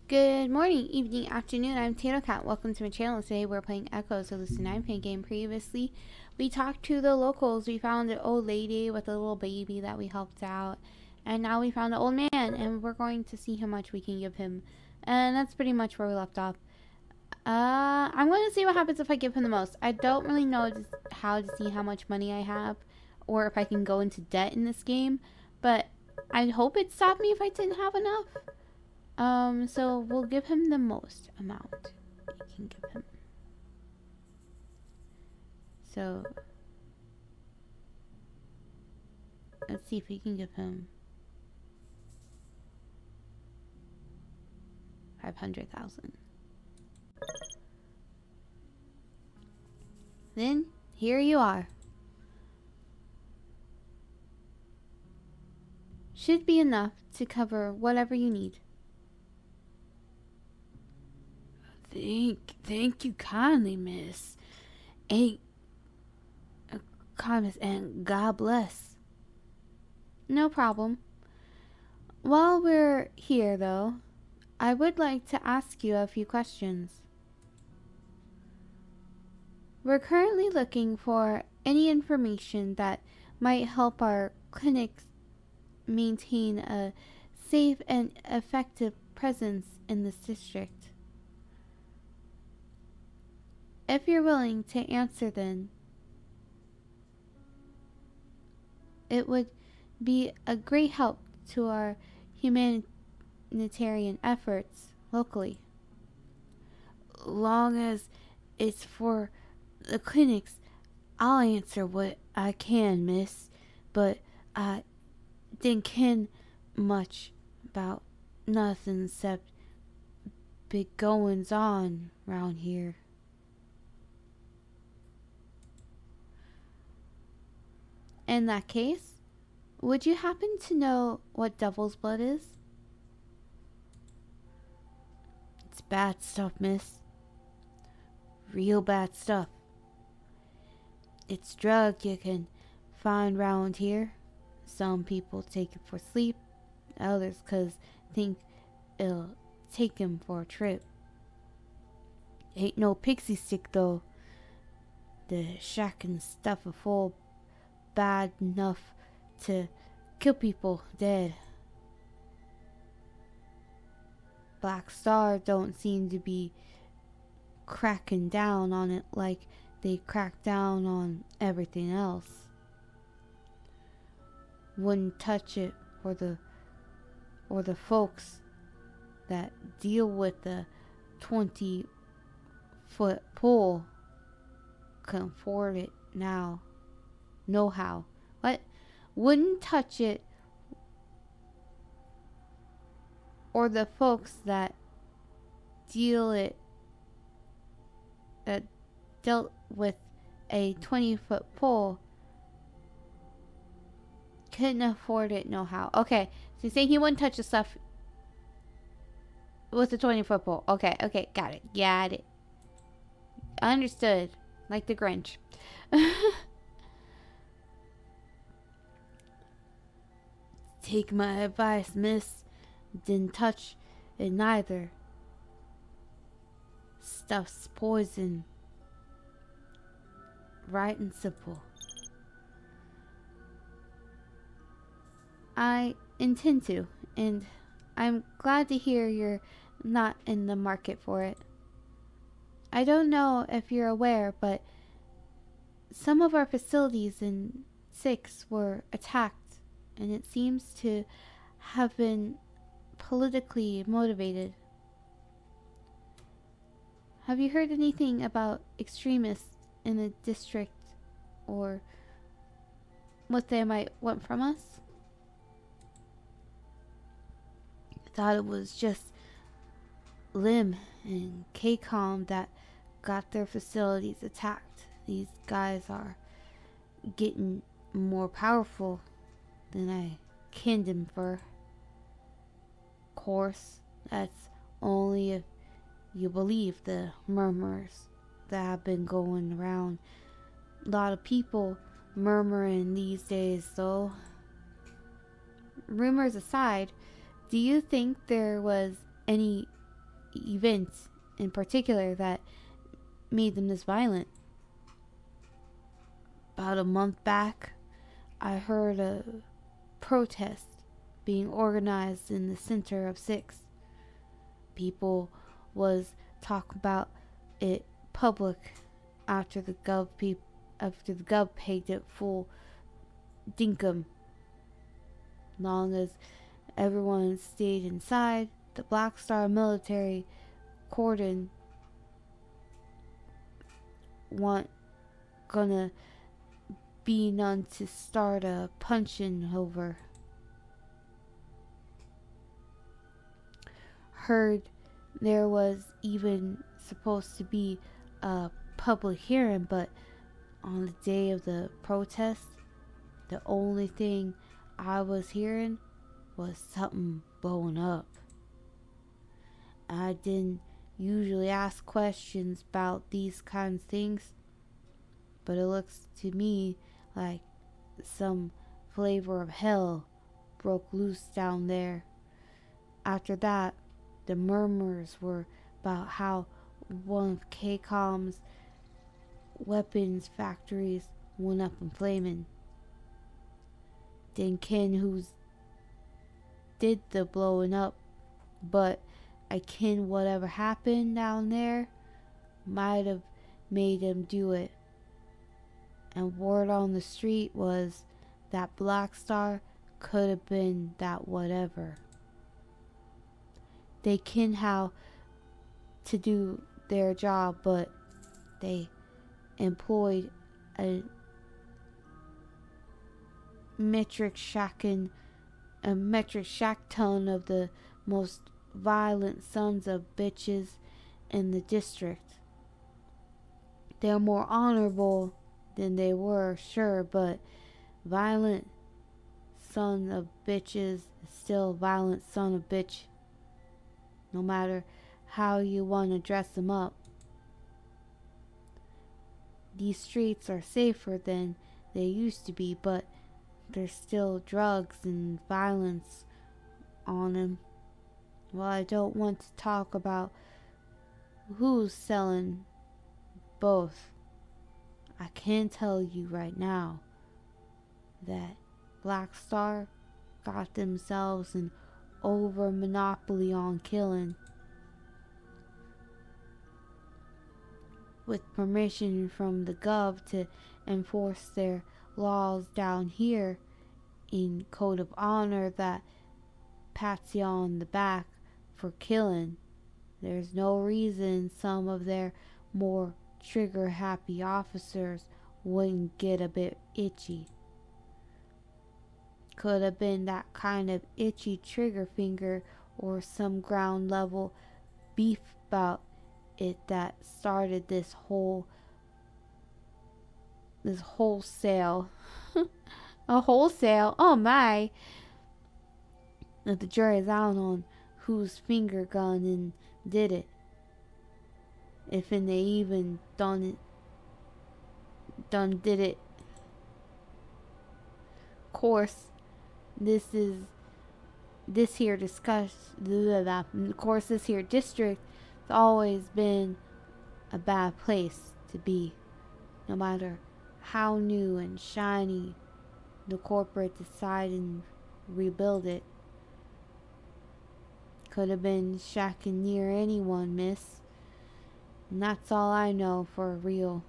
Good morning, evening, afternoon. I'm tatocat. Welcome to my channel. Today we're playing Echoes of Lucid9 Fangame. Previously, we talked to the locals. We found an old lady with a little baby that we helped out. And now we found an old man, and we're going to see how much we can give him. And that's pretty much where we left off. I'm going to see what happens if I give him the most. I don't really know how to see how much money I have, or if I can go into debt in this game. But I hope it stopped me if I didn't have enough. So we'll give him the most amount we can give him. So, let's see if we can give him 500,000. Then, here you are. Should be enough to cover whatever you need. Thank you kindly, miss. Kindness and God bless. No problem. While we're here, though, I would like to ask you a few questions. We're currently looking for any information that might help our clinics maintain a safe and effective presence in this district. If you're willing to answer, then it would be a great help to our humanitarian efforts locally. Long as it's for the clinics, I'll answer what I can, miss. But I didn't ken much about nothing except big goings on round here. In that case, would you happen to know what devil's blood is? It's bad stuff, miss. Real bad stuff. It's drug you can find round here. Some people take it for sleep, others 'cause think it'll take 'em for a trip. Ain't no pixie stick though. The shocking stuff is full bad enough to kill people dead. Black Star don't seem to be cracking down on it like they crack down on everything else. Wouldn't touch it or the folks that deal with the 20-foot pole can afford it now. Know how. What? Wouldn't touch it or the folks that dealt with a 20-foot pole couldn't afford it. Know how. Okay, so you're saying he wouldn't touch the stuff with the 20-foot pole. Okay, got it. Understood. Like the Grinch. Take my advice, miss. Didn't touch it neither. Stuff's poison. Right and simple. I intend to, and I'm glad to hear you're not in the market for it. I don't know if you're aware, but some of our facilities in 6 were attacked, and it seems to have been politically motivated. Have you heard anything about extremists in the district, or what they might want from us? I thought it was just Lim and KCOM that got their facilities attacked. These guys are getting more powerful than I kenned them for. Course, that's only if you believe the murmurs that have been going around. A lot of people murmuring these days, though. Rumors aside, do you think there was any events in particular that made them this violent? About a month back, I heard a protest being organized in the center of 6. People was talking about it public after the gov pegged it full dinkum. Long as everyone stayed inside, the Black Star military cordon want gonna be none to start a punchin' over. Heard there was even supposed to be a public hearing, but on the day of the protest, the only thing I was hearing was something blowing up. I didn't usually ask questions about these kinds of things, but it looks to me like some flavor of hell broke loose down there. After that, the murmurs were about how one of KCOM's weapons factories went up in flaming. Didn't ken who did the blowing up, but I ken whatever happened down there might have made him do it. And word on the street was that Black Star could have been that whatever. They ken how to do their job, but they employed a metric shack ton of the most violent sons of bitches in the district. They're more honorable than they were, sure, but violent son of bitches is still violent son of bitch, no matter how you want to dress them up. These streets are safer than they used to be, but there's still drugs and violence on them. Well, I don't want to talk about who's selling both. I can tell you right now that Black Star got themselves an over monopoly on killing. With permission from the gov to enforce their laws down here in code of honor that pats you on the back for killing, there's no reason some of their more trigger happy officers wouldn't get a bit itchy. Could have been that kind of itchy trigger finger or some ground level beef about it that started this wholesale a wholesale, oh my, that the jury's out on whose finger gun and did it, if and they even done did it. Course this here district has always been a bad place to be, no matter how new and shiny the corporate decide and rebuild it. Could have been shacking near anyone, miss. And that's all I know for real.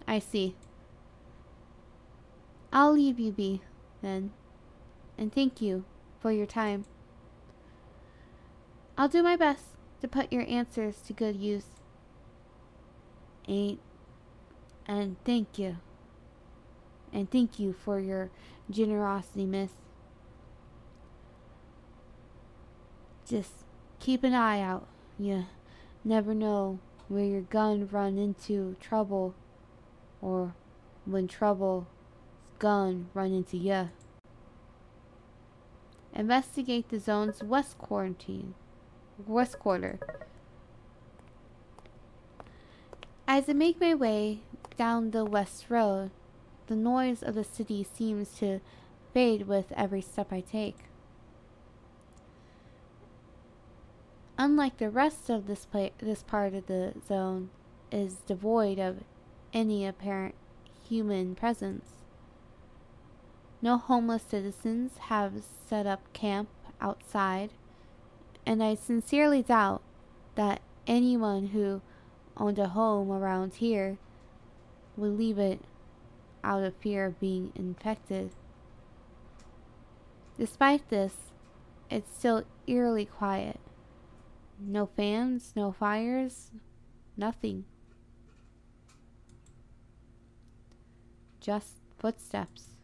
I see. I'll leave you be, then. And thank you for your time. I'll do my best to put your answers to good use. And thank you. And thank you for your generosity, miss. Just keep an eye out. You never know where your gun run into trouble, or when trouble's gun run into ya. Investigate the zone's west quarter. As I make my way down the west road, the noise of the city seems to fade with every step I take. unlike the rest of this part of the zone, is devoid of any apparent human presence. No homeless citizens have set up camp outside, and I sincerely doubt that anyone who owned a home around here would leave it out of fear of being infected. Despite this, it's still eerily quiet. No fans, no fires, nothing. Just footsteps.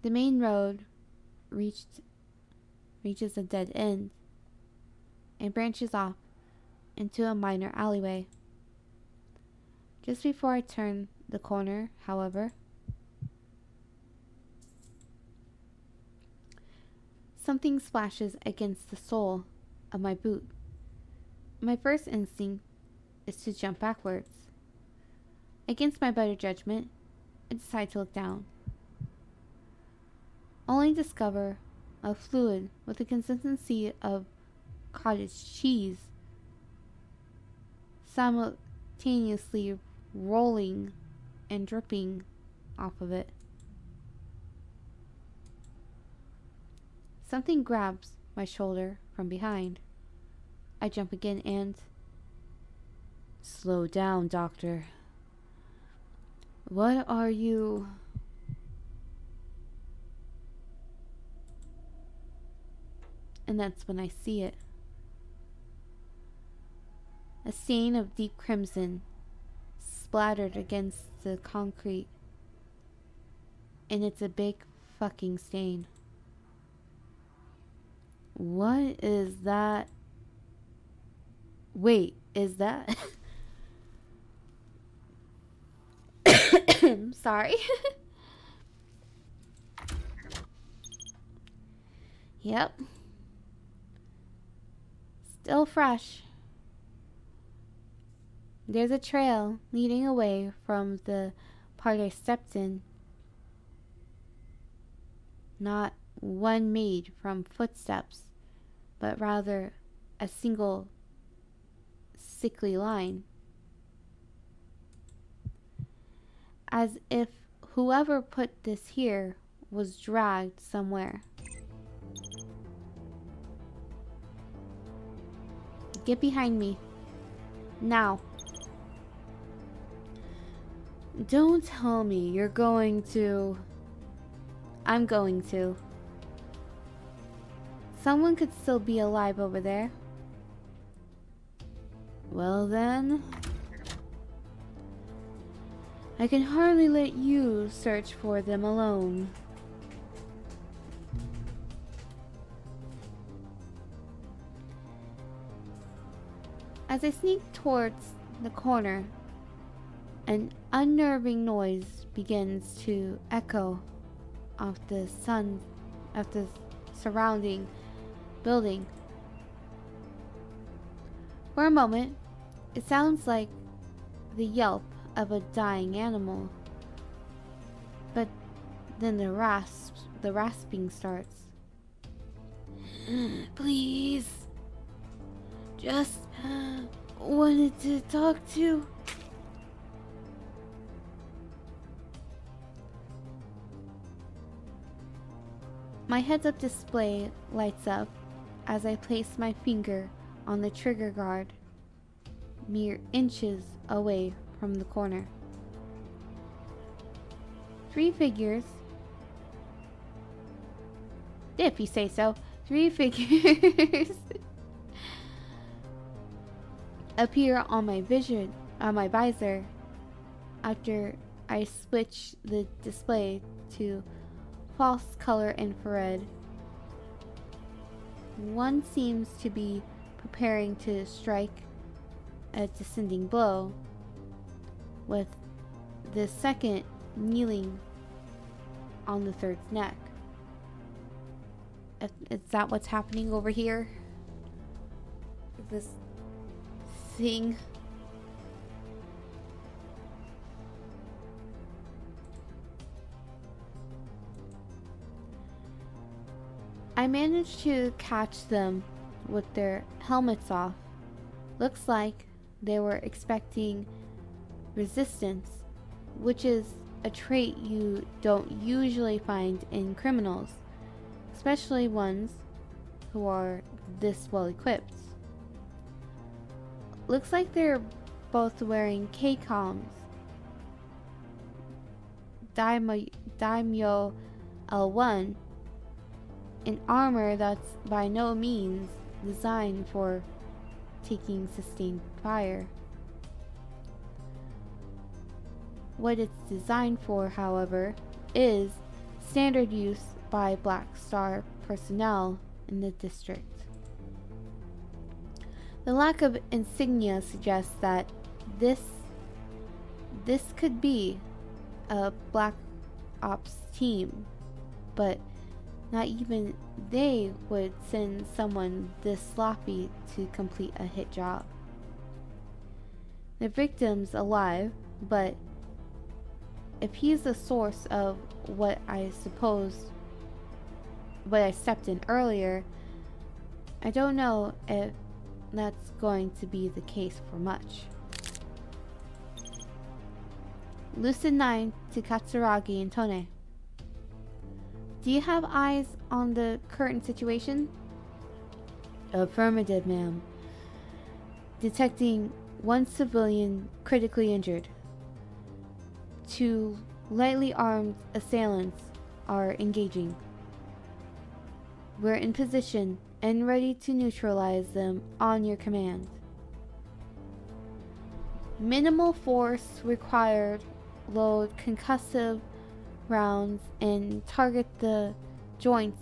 The main road reaches a dead end and branches off into a minor alleyway. Just before I turn the corner, however, something splashes against the sole of my boot. My first instinct is to jump backwards. Against my better judgment, I decide to look down, only to discover a fluid with the consistency of cottage cheese simultaneously rolling and dripping off of it. Something grabs my shoulder from behind. I jump again and... Slow down, Doctor. What are you... And that's when I see it. A stain of deep crimson splattered against the concrete. And it's a big fucking stain. What is that? Wait, is that? I'm sorry. Yep. Still fresh. There's a trail leading away from the part I stepped in. Not one made from footsteps, but rather a single sickly line. As if whoever put this here was dragged somewhere. Get behind me. Now. Don't tell me you're going to... I'm going to. Someone could still be alive over there. Well then... I can hardly let you search for them alone. As I sneak towards the corner, an unnerving noise begins to echo off the surrounding building. For a moment, it sounds like the yelp of a dying animal, but then the rasping starts. Please, just wanted to talk to. My heads-up display lights up as I place my finger on the trigger guard, mere inches away from the corner. 3 figures, if you say so, 3 figures appear on my visor after I switch the display to false color infrared. One seems to be preparing to strike a descending blow, with the second kneeling on the third's neck. Is that what's happening over here? This thing? I managed to catch them with their helmets off. Looks like they were expecting resistance, which is a trait you don't usually find in criminals, especially ones who are this well equipped. Looks like they're both wearing K-coms, Daimyo L1, in armor that's by no means designed for taking sustained fire. What it's designed for, however, is standard use by Black Star personnel in the district. The lack of insignia suggests that this could be a Black Ops team, but not even they would send someone this sloppy to complete a hit job. The victim's alive, but if he's the source of what I stepped in earlier, I don't know if that's going to be the case for much. Lucid9 to Katsuragi and Tone. Do you have eyes on the current situation? Affirmative, ma'am. Detecting one civilian critically injured. 2 lightly armed assailants are engaging. We're in position and ready to neutralize them on your command. Minimal force required. Load concussive rounds and target the joints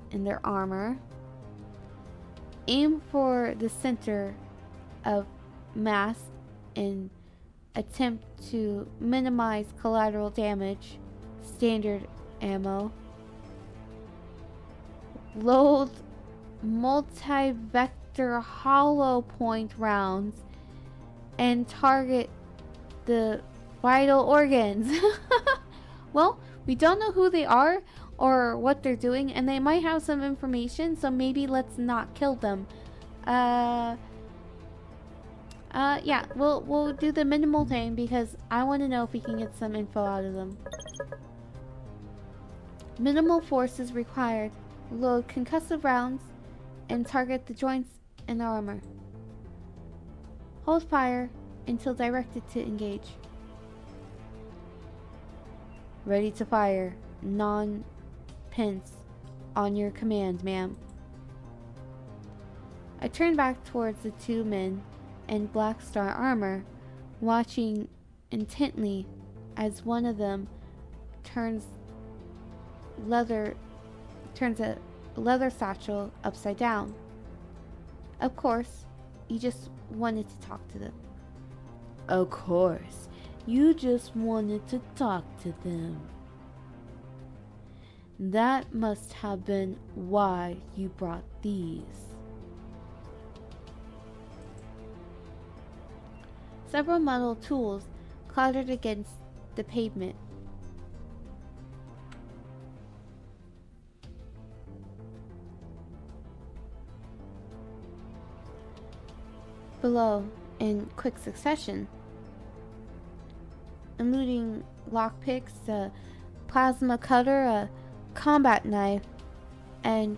in their armor. Aim for the center of mass and attempt to minimize collateral damage. Standard ammo. Load multi-vector hollow point rounds and target the vital organs. Well, we don't know who they are or what they're doing, and they might have some information, so maybe let's not kill them. Yeah, we'll do the minimal thing because I want to know if we can get some info out of them. Minimal force is required. Load concussive rounds and target the joints and armor. Hold fire until directed to engage. Ready to fire. Non-pince on your command, ma'am. I turned back towards the 2 men in Black Star armor, watching intently as one of them turns a leather satchel upside down. Of course, you just wanted to talk to them. Of course, you just wanted to talk to them. That must have been why you brought these. Several metal tools clattered against the pavement. Below, in quick succession, including lockpicks, a plasma cutter, a combat knife, and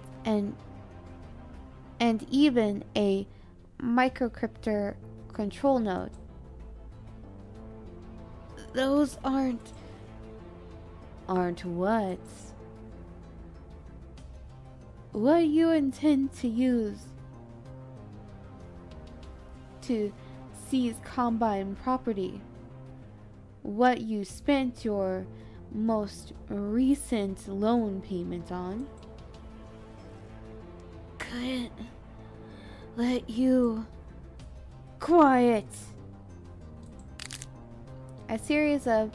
even a microcryptor control node. Those aren't what? What you intend to use to seize Combine property. What you spent your most recent loan payment on. Couldn't let you. Quiet! A series of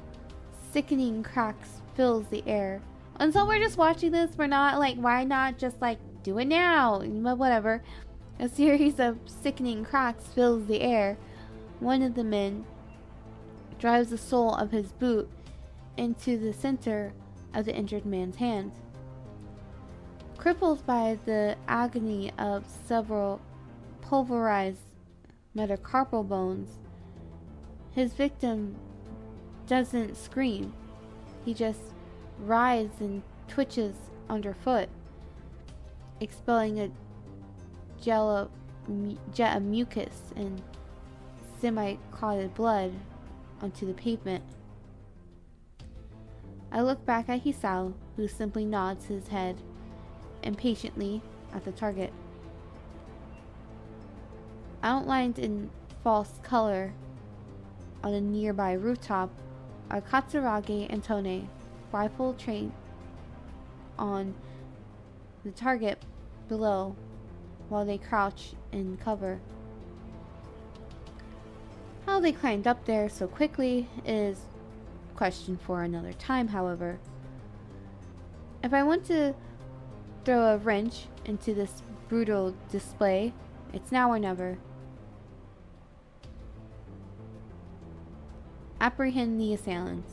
sickening cracks fills the air. And so we're just watching this. We're not like, why not just like do it now? But whatever. A series of sickening cracks fills the air. One of the men drives the sole of his boot into the center of the injured man's hand. Crippled by the agony of several pulverized metacarpal bones, his victim doesn't scream. He just writhes and twitches underfoot, expelling a jet of mucus and semi-clotted blood onto the pavement. I look back at Hisao, who simply nods his head impatiently at the target. Outlined in false color on a nearby rooftop are Katsurage and Tone, rifle trained on the target below while they crouch in cover. How they climbed up there so quickly is a question for another time, however. If I want to throw a wrench into this brutal display, it's now or never. Apprehend the assailants.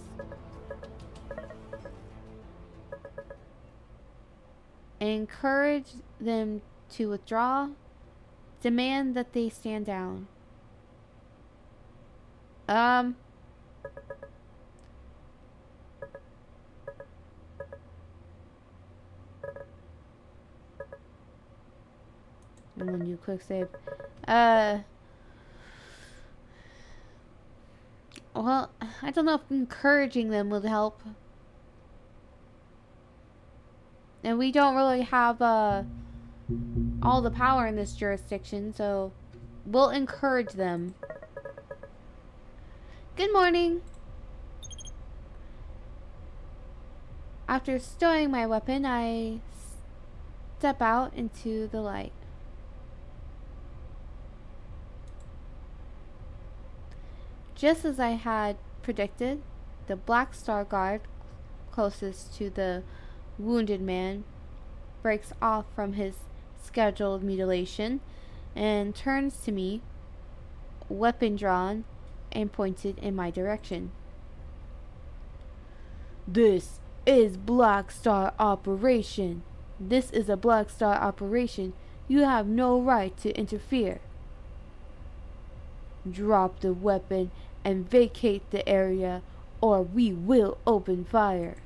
Encourage them to withdraw. Demand that they stand down. And I'm gonna do a quick save. Well, I don't know if encouraging them would help. And we don't really have all the power in this jurisdiction, so we'll encourage them. Good morning. After stowing my weapon, I step out into the light. Just as I had predicted, the Black Star Guard closest to the wounded man breaks off from his scheduled mutilation and turns to me, weapon drawn and pointed in my direction. This is Black Star operation. This is a Black Star operation. You have no right to interfere. Drop the weapon and vacate the area, or we will open fire.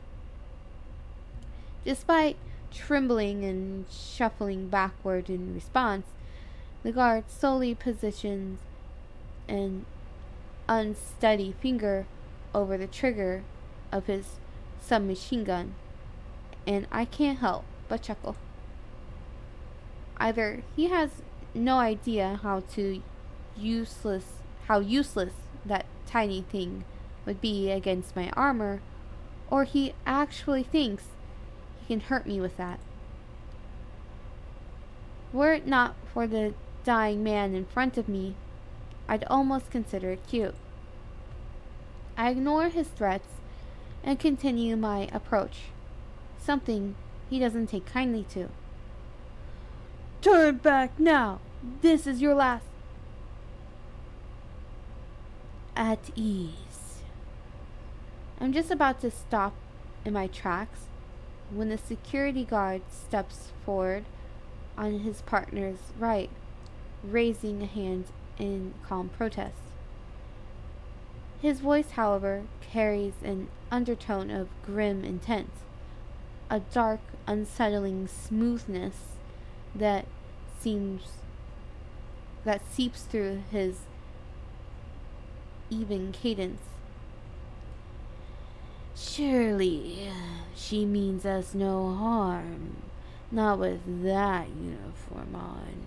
Despite trembling and shuffling backward in response, the guard slowly positions an unsteady finger over the trigger of his submachine gun, and I can't help but chuckle. Either he has no idea how useless that tiny thing would be against my armor, or he actually thinks he can hurt me with that. Were it not for the dying man in front of me, I'd almost consider it cute. I ignore his threats and continue my approach, something he doesn't take kindly to. Turn back now! This is your last. At ease. I'm just about to stop in my tracks when the security guard steps forward on his partner's right, raising a hand in calm protest. His voice, however, carries an undertone of grim intent, a dark, unsettling smoothness that seeps through his even cadence. Surely, she means us no harm, not with that uniform on.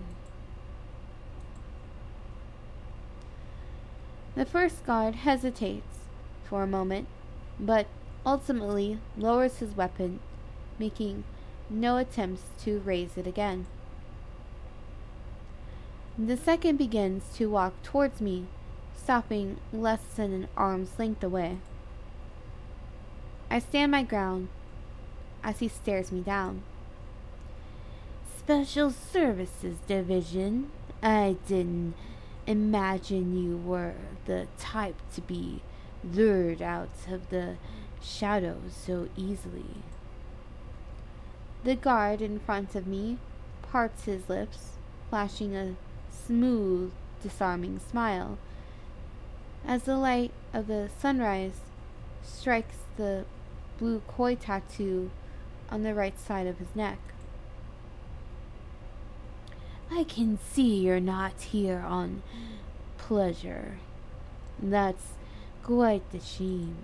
The first guard hesitates for a moment, but ultimately lowers his weapon, making no attempts to raise it again. The second begins to walk towards me, stopping less than an arm's length away. I stand my ground as he stares me down. Special Services Division, I didn't imagine you were the type to be lured out of the shadows so easily. The guard in front of me parts his lips, flashing a smooth, disarming smile, as the light of the sunrise strikes the blue koi tattoo on the right side of his neck. I can see you're not here on pleasure. That's quite the shame.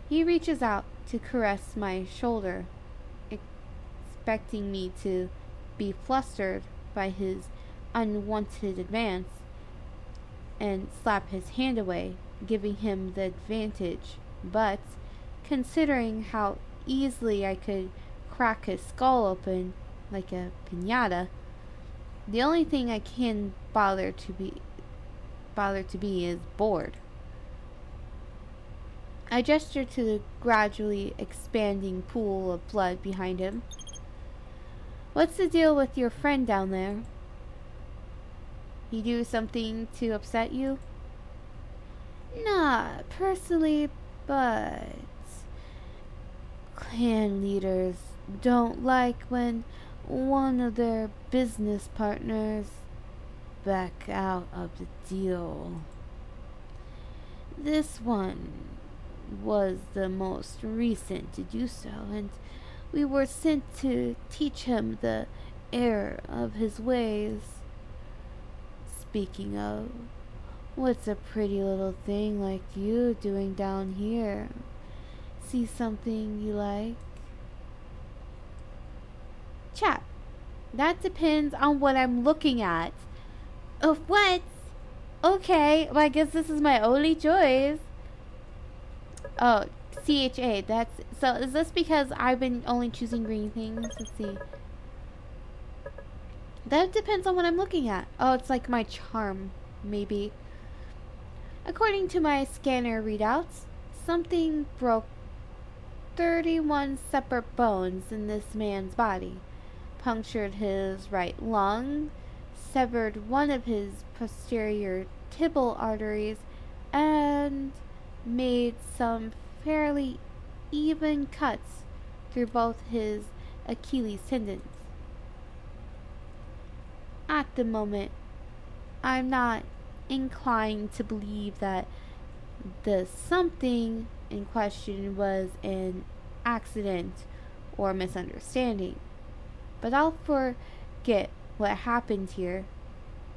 He reaches out to caress my shoulder, expecting me to be flustered by his unwanted advance, and slap his hand away, giving him the advantage. But, considering how easily I could crack his skull open like a piñata, the only thing I can bother to be is bored. I gesture to the gradually expanding pool of blood behind him. What's the deal with your friend down there? He do something to upset you? Not personally, but clan leaders don't like when one of their business partners back out of the deal. This one was the most recent to do so, and we were sent to teach him the error of his ways. Speaking of, what's a pretty little thing like you doing down here? See something you like? Chap, that depends on what I'm looking at. Oh, what? Okay, well, I guess this is my only choice. Oh, CHA, that's... So, is this because I've been only choosing green things? Let's see. That depends on what I'm looking at. Oh, it's like my charm, maybe. According to my scanner readouts, something broke 31 separate bones in this man's body, punctured his right lung, severed one of his posterior tibal arteries, and made some fairly even cuts through both his Achilles tendons. At the moment, I'm not inclined to believe that the something in question was an accident or misunderstanding, but I'll forget what happened here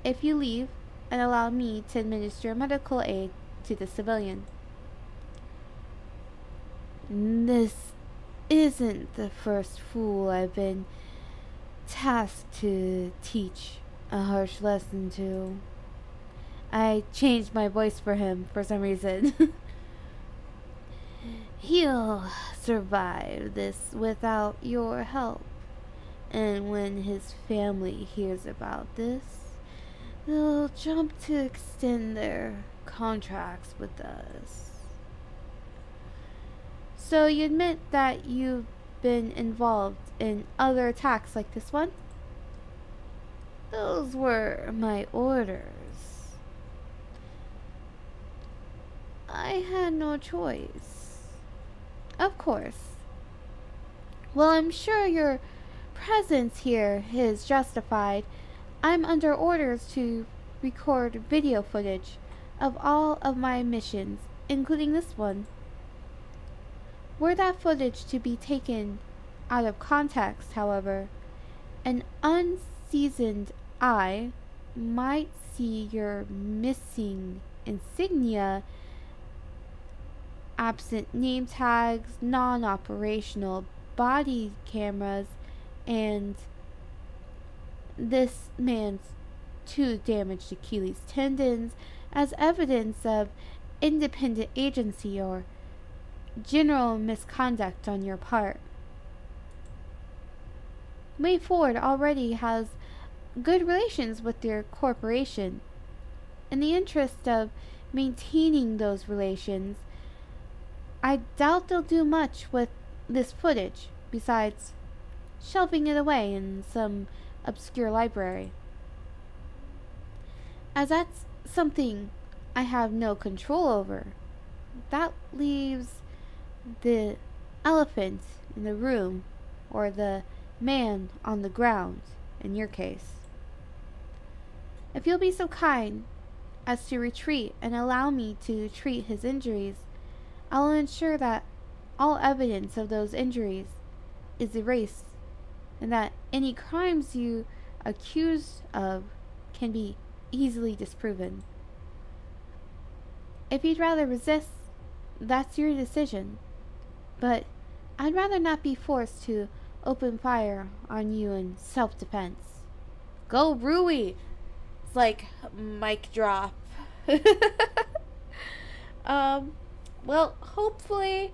if you leave and allow me to administer medical aid to the civilian. This isn't the first fool I've been tasked to teach a harsh lesson to. I changed my voice for him for some reason. He'll survive this without your help. And when his family hears about this, they'll jump to extend their contracts with us. So you admit that you've been involved in other attacks like this one? Those were my orders. I had no choice. Of course. Well, I'm sure your presence here is justified. I'm under orders to record video footage of all of my missions, including this one. Were that footage to be taken out of context, however, an unseasoned eye might see your missing insignia, absent name tags, non-operational body cameras, and this man's 2 damaged Achilles tendons as evidence of independent agency or general misconduct on your part. Way Forward already has good relations with your corporation. In the interest of maintaining those relations, I doubt they'll do much with this footage besides shelving it away in some obscure library. As that's something I have no control over, that leaves the elephant in the room, or the man on the ground, in your case. If you'll be so kind as to retreat and allow me to treat his injuries, I will ensure that all evidence of those injuries is erased, and that any crimes you accused of can be easily disproven. If you'd rather resist, that's your decision, but I'd rather not be forced to open fire on you in self-defense. Go Rui! It's like mic drop. Well, hopefully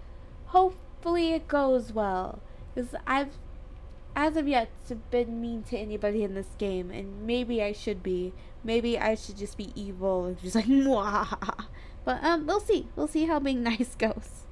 it goes well, because as of yet, been mean to anybody in this game, and maybe I should be. Maybe I should just be evil and just like, mwah. But we'll see how being nice goes.